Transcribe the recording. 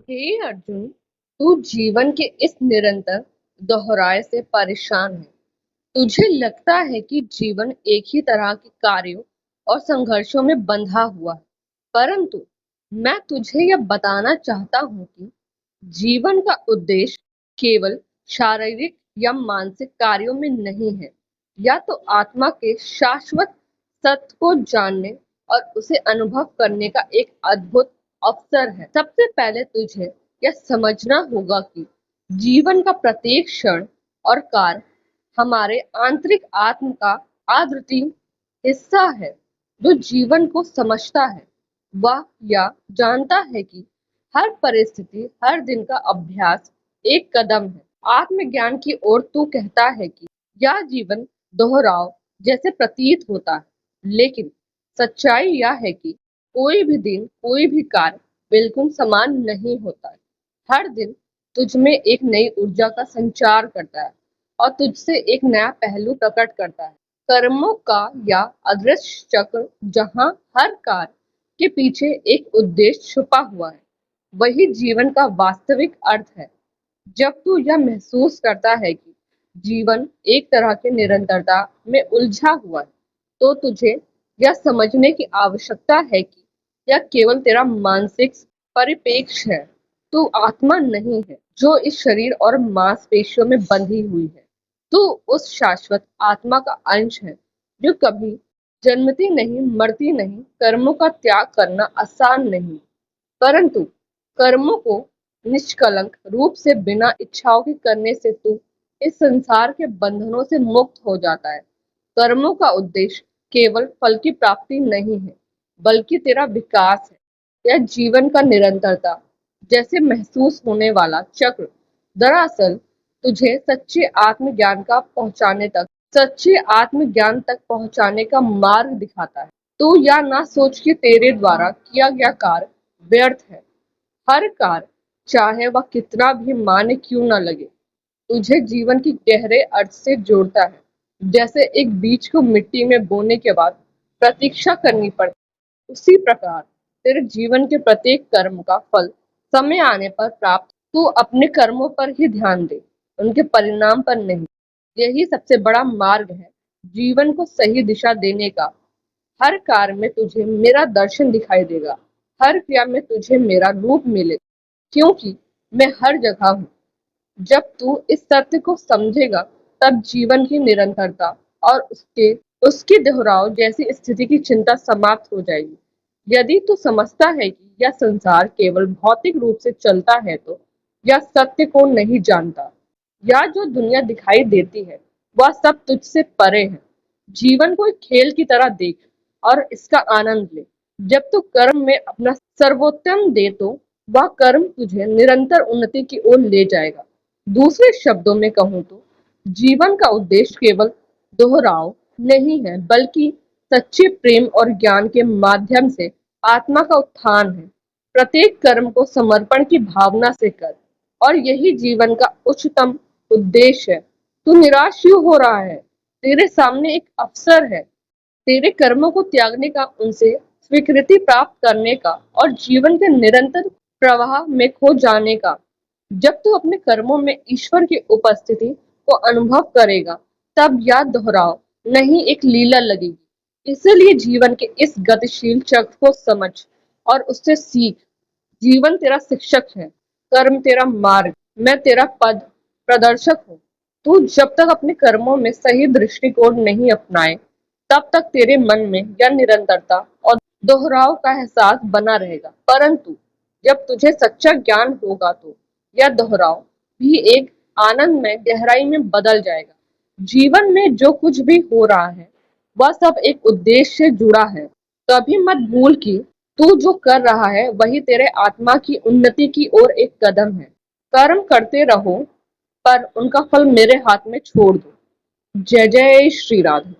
हे अर्जुन, तू जीवन के इस निरंतर दोहराए से परेशान है। तुझे लगता है कि जीवन एक ही तरह के कार्यों और संघर्षों में बंधा हुआ है, परंतु मैं तुझे यह बताना चाहता हूँ कि जीवन का उद्देश्य केवल शारीरिक या मानसिक कार्यों में नहीं है, या तो आत्मा के शाश्वत सत्य को जानने और उसे अनुभव करने का एक अद्भुत अवसर है। सबसे पहले तुझे यह समझना होगा कि जीवन का प्रत्येक क्षण और कार्य हमारे आंतरिक आत्म का अद्वितीय हिस्सा है। जो जीवन को समझता है वह यह जानता है कि हर परिस्थिति, हर दिन का अभ्यास एक कदम है आत्मज्ञान की ओर। तू कहता है कि यह जीवन दोहराव जैसे प्रतीत होता है, लेकिन सच्चाई यह है कि कोई भी दिन, कोई भी कार्य बिल्कुल समान नहीं होता है। हर दिन तुझ में एक नई ऊर्जा का संचार करता है और तुझसे एक नया पहलू प्रकट करता है। कर्मों का या अदृश्य चक्र, जहाँ हर कार्य के पीछे एक उद्देश्य छुपा हुआ है, वही जीवन का वास्तविक अर्थ है। जब तू यह महसूस करता है कि जीवन एक तरह की निरंतरता में उलझा हुआ है, तो तुझे यह समझने की आवश्यकता है कि यह केवल तेरा मानसिक परिप्रेक्ष्य है। तू आत्मा नहीं है जो इस शरीर और मांसपेशियों में बंधी हुई है। तू उस शाश्वत आत्मा का अंश है जो कभी जन्मती नहीं, मरती नहीं। कर्मों का त्याग करना आसान नहीं, परंतु कर्मों को निष्कलंक रूप से बिना इच्छाओं के करने से तू इस संसार के बंधनों से मुक्त हो जाता है। कर्मों का उद्देश्य केवल फल की प्राप्ति नहीं है, बल्कि तेरा विकास है। यह जीवन का निरंतरता जैसे महसूस होने वाला चक्र दरअसल तुझे सच्चे आत्मज्ञान तक पहुंचाने का मार्ग दिखाता है। तो या ना सोच कि तेरे द्वारा किया गया कार्य व्यर्थ है। हर कार्य, चाहे वह कितना भी मान्य क्यों न लगे, तुझे जीवन की गहरे अर्थ से जोड़ता है। जैसे एक बीज को मिट्टी में बोने के बाद प्रतीक्षा करनी पड़ती, उसी प्रकार तेरे जीवन के प्रत्येक कर्म का फल समय आने पर प्राप्त। तू अपने कर्मों पर ही ध्यान दे, उनके परिणाम पर नहीं। यही सबसे बड़ा मार्ग है जीवन को सही दिशा देने का। हर कार्य में तुझे मेरा दर्शन दिखाई देगा, हर क्रिया में तुझे मेरा रूप मिलेगा, क्योंकि मैं हर जगह हूँ। जब तू इस सत्य को समझेगा, तब जीवन की निरंतरता और उसके दोहराव जैसी स्थिति की चिंता समाप्त हो जाएगी। यदि तू समझता है कि यह संसार केवल भौतिक रूप से चलता है, तो यह सत्य को नहीं जानता। या जो दुनिया दिखाई देती है वह सब तुझसे परे है। जीवन को एक खेल की तरह देख और इसका आनंद ले। जब तू कर्म में अपना सर्वोत्तम दे, तो वह कर्म तुझे निरंतर उन्नति की ओर ले जाएगा। दूसरे शब्दों में कहूँ तो जीवन का उद्देश्य केवल दोहराव नहीं है, बल्कि सच्चे प्रेम और ज्ञान के माध्यम से आत्मा का उत्थान है। प्रत्येक कर्म को समर्पण की भावना से कर, और यही जीवन का उच्चतम उद्देश्य है। तू निराश क्यों हो रहा है? तेरे सामने एक अवसर है, तेरे कर्मों को त्यागने का, उनसे स्वीकृति प्राप्त करने का और जीवन के निरंतर प्रवाह में खो जाने का। जब तू अपने कर्मों में ईश्वर की उपस्थिति को अनुभव करेगा, तब यह दोहराव नहीं एक लीला लगेगी। इसलिए जीवन के इस गतिशील चक्र को समझ और उससे सीख। जीवन तेरा शिक्षक है, कर्म तेरा मार्ग, मैं तेरा पद प्रदर्शक हूँ। तू जब तक अपने कर्मों में सही दृष्टिकोण नहीं अपनाए, तब तक तेरे मन में यह निरंतरता और दोहराव का एहसास बना रहेगा। परंतु जब तुझे सच्चा ज्ञान होगा, तो यह दोहराव भी एक आनंद में गहराई में बदल जाएगा। जीवन में जो कुछ भी हो रहा है, वह सब एक उद्देश्य से जुड़ा है। कभी मत भूल कि तू जो कर रहा है वही तेरे आत्मा की उन्नति की ओर एक कदम है। कर्म करते रहो, पर उनका फल मेरे हाथ में छोड़ दो। जय जय श्री राधे।